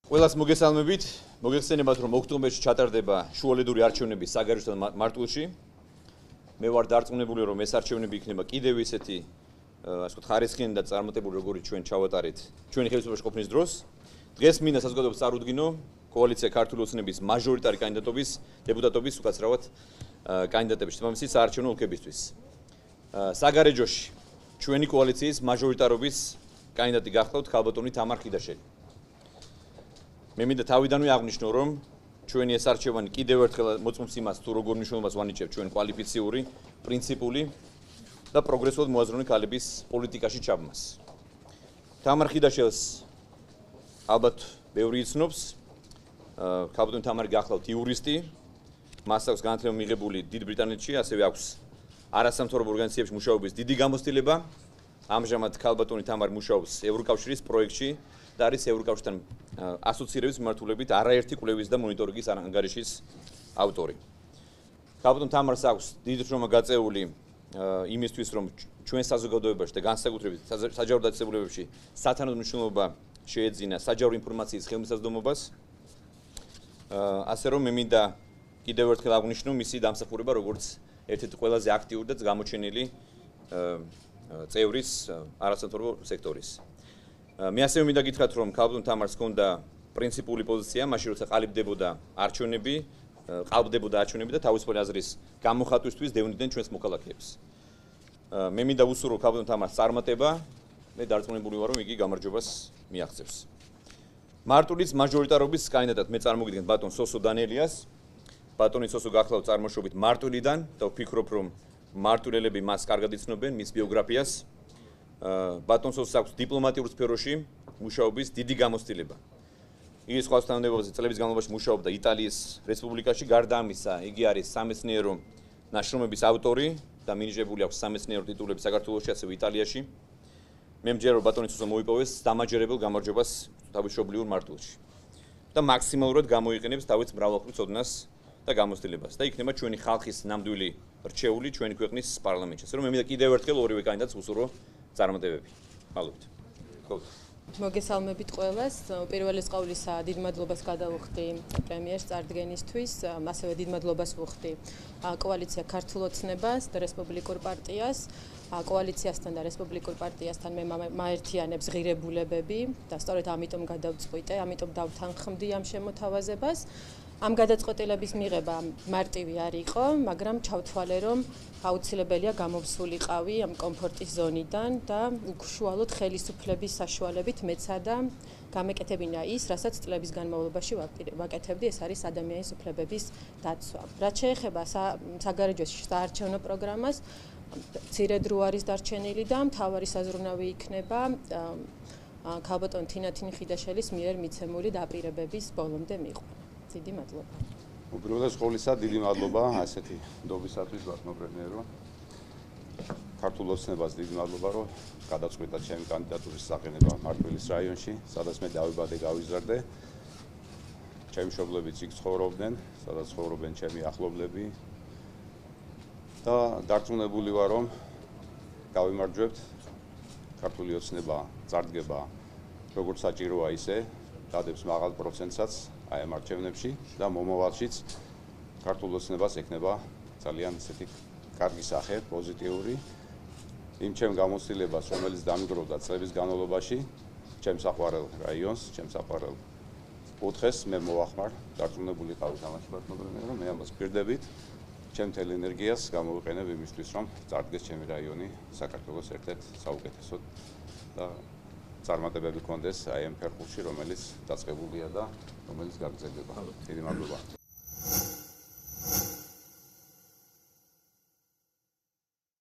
ყველას მოგესალმებით. მოგეხსენებათ, რომ ოქტომბერში ჩატარდება შუალედური არჩევნები საგარეშო მარტვილში. მე ვარ დარწმუნებული, რომ ეს არჩევნები იქნება კიდევ ისეთი, ასე ვთქვათ, ხარისხიანი და წარმატებული, როგორიც ჩვენ ჩავატარეთ ჩვენი ხელისუფლებაში ყოფნის დროს. დღეს მინდა საზოგადოებას წარუდგინო კოალიცია ქართული ოცნების მაჟორიტარი კანდიდატობის, დეპუტატობის, უკაცრავად კანდიდატების თამამისის საარჩევნო ოლქებისთვის. საგარეჯოში ჩვენი კოალიციის მაჟორიტარობის კანდიდატი გახლავთ ქალბატონი თამარ ხიდაშელი. მე მინდა თავიდანვე აღვნიშნო, რომ ჩვენი ეს არჩევანი კიდევ ერთხელ მოწმობს იმას, თუ როგორ მნიშვნელობას ვანიჭებთ ჩვენ კვალიფიციური, პრინციპული და პროგრესულად მოაზროვნე ქალების პოლიტიკაში ჩაბმას. თამარ ხიდაშელს ალბათ ბევრი იცნობს. ქალბატონი თამარი გახლავთ იურისტი, მას აქვს განათლება მიღებული დიდ ბრიტანეთში, ასევე აქვს არასამთავრობო ორგანიზაციებში მუშაობის დიდი გამოცდილება. ამჟამად ქალბატონი თამარი მუშაობს ევროკავშირის პროექტში და არის ევროკავშირთან ასოცირების მიმართულებით არაერთი კვლევის და მონიტორინგის ანგარიშის ავტორი. ქალბატონ თამარს აქვს დიდი შრომა გაწეული იმისთვის, რომ ჩვენ საზოგადოებაში და განსაკუთრებით საჯარო დაწესებულებებში სათანადო მნიშვნელობა შეეძინა საჯარო ინფორმაციის ხელმისაწვდომობას. ასე რომ მე მინდა კიდევ ერთხელ აღვნიშნო მისი დამსახურება როგორც ერთ-ერთი ყველაზე აქტიური და გამოჩენილი წევრის არასამთავრობო სექტორის. მე ასევე მინდა გითხრათ, რომ ქალბატონ თამარს ჰქონდა პრინციპული პოზიცია, მაშინ როცა ყალიბდებოდა არჩევნები და თავისუფალი აზრის გამოხატვისთვის დევნიდნენ ჩვენს მოქალაქეებს. მე მინდა ვუსურვო ქალბატონ თამარს წარმატება, მე დარწმუნებული ვარ, რომ იგი გამარჯვებას მიაღწევს. მარტვილის მაჟორიტარობის კანდიდატად მე წარმოგიდგენთ ბატონ სოსო დანელიას. ბატონი სოსო გახლავთ წარმოშობით მარტვილიდან და ვფიქრობ, რომ მარტვილელები მას კარგად იცნობენ, მის ბიოგრაფიას. ბატონ სოსოს აქვს დიპლომატიურ სფეროში მუშაობის დიდი გამოცდილება. იგი სხვა თანამდებობაზე წლების განმავლობაში მუშაობდა იტალიის რესპუბლიკაში, გარდა ამისა, იგი არის სამეცნიერო ნაშრომების ავტორი და მინიჭებული აქვს სამეცნიერო ტიტულები საქართველოში, ასევე იტალიაში. მე მჯერა, რომ ბატონი სოსო მოიპოვეს დამაჯერებელ გამარჯვებას თავისშობლიურ მარტვილში და მაქსიმალურად გამოიყენებს თავის მრავალმხრივ ცოდნას და გამოცდილებას და იქნება ჩვენი ხალხის ნამდვილი რჩეული ჩვენი ქვეყნის პარლამენტში. ასე რომ მე მინდა კიდევ ერთხელ ორივე კანდიდატს ვუსურვო წარმატებები. მადლობთ. მოგესალმებით ყველას. პირველის ყოვლისა დიდ მადლობას გადავუხდი პრემიერს წარდგენისთვის, ასევე დიდ მადლობას ვუხდი კოალიცია ქართულ ოცნებას და რესპუბლიკურ პარტიას. კოალიციასთან და რესპუბლიკურ პარტიასთან მე მაერთიანებს ღირებულებები და სწორედ ამიტომ გადავწყვიტე, ამიტომ დავთანხმდი ამ შემოთავაზებას. ამ გადაწყვეტილების მიღება მარტივი არ იყო, მაგრამ ჩავთვალე, რომ აუცილებელია გამოვსულიყავი ამ კომფორტის ზონიდან და უშუალოდ ხელისუფლების საშუალებით მეცადა გამეკეთებინა ის, რასაც წლების განმავლობაში ვაკეთებდი, ეს არის ადამიანის უფლებების დაცვა. რაც შეეხება საგარეჯოში საარჩევნო პროგრამას, მცირე დრო არის დარჩენილი და მთავარი საზრუნავი იქნება ქალბატონ თინათინ ხიდაშელის მიერ მიცემული დაპირებების ბოლომდე მიღვა. დიდი მადლობა. უპირველეს ყოვლისა დიდი მადლობა ასეთი ნდობისათვის ბატონო პრემიერო. ქართულ ოცნებას დიდი მადლობა, რომ გადაწყვიტა ჩემი კანდიდატურის საყენება მარტვილის რაიონში, სადაც მე დავიბადე, გავიზარდე. ჩემი მშობლებიც იქ ცხოვრობდნენ, სადაც ცხოვრობენ ჩემი ახლობლები. და დარწმუნებული ვარ, რომ გავიმარჯვებთ. ქართული ოცნება წარდგება როგორც საჭიროა ისე, დადებს მაღალ პროცენტსაც აი ამ არჩევნებში და მომავალშიც ქართულ ოცნებას ექნება ძალიან ისეთი კარგი სახე, პოზიტიური. იმ ჩემ გამოცდილებას, რომელიც დამიგროვდა წლების განმავლობაში, ჩემს საყვარელ რაიონს, ჩემს საყვარელ კუთხეს მე მოვახმარ, დარწმუნებული ყავით ამაში ბატონო პრემიერო, მე ამას ვპირდებით. ჩემ მთელ ენერგიას გამოვიყენებ იმისთვის, რომ წარდგეს ჩემი რაიონი საქართველოს ერთ-ერთ საუკეთესოდ და წარმატებები გქონდეს აი ამ ფერხულში, რომელიც დაწყებულია და რომელიც გაგრძელდება. დიდი მადლობა.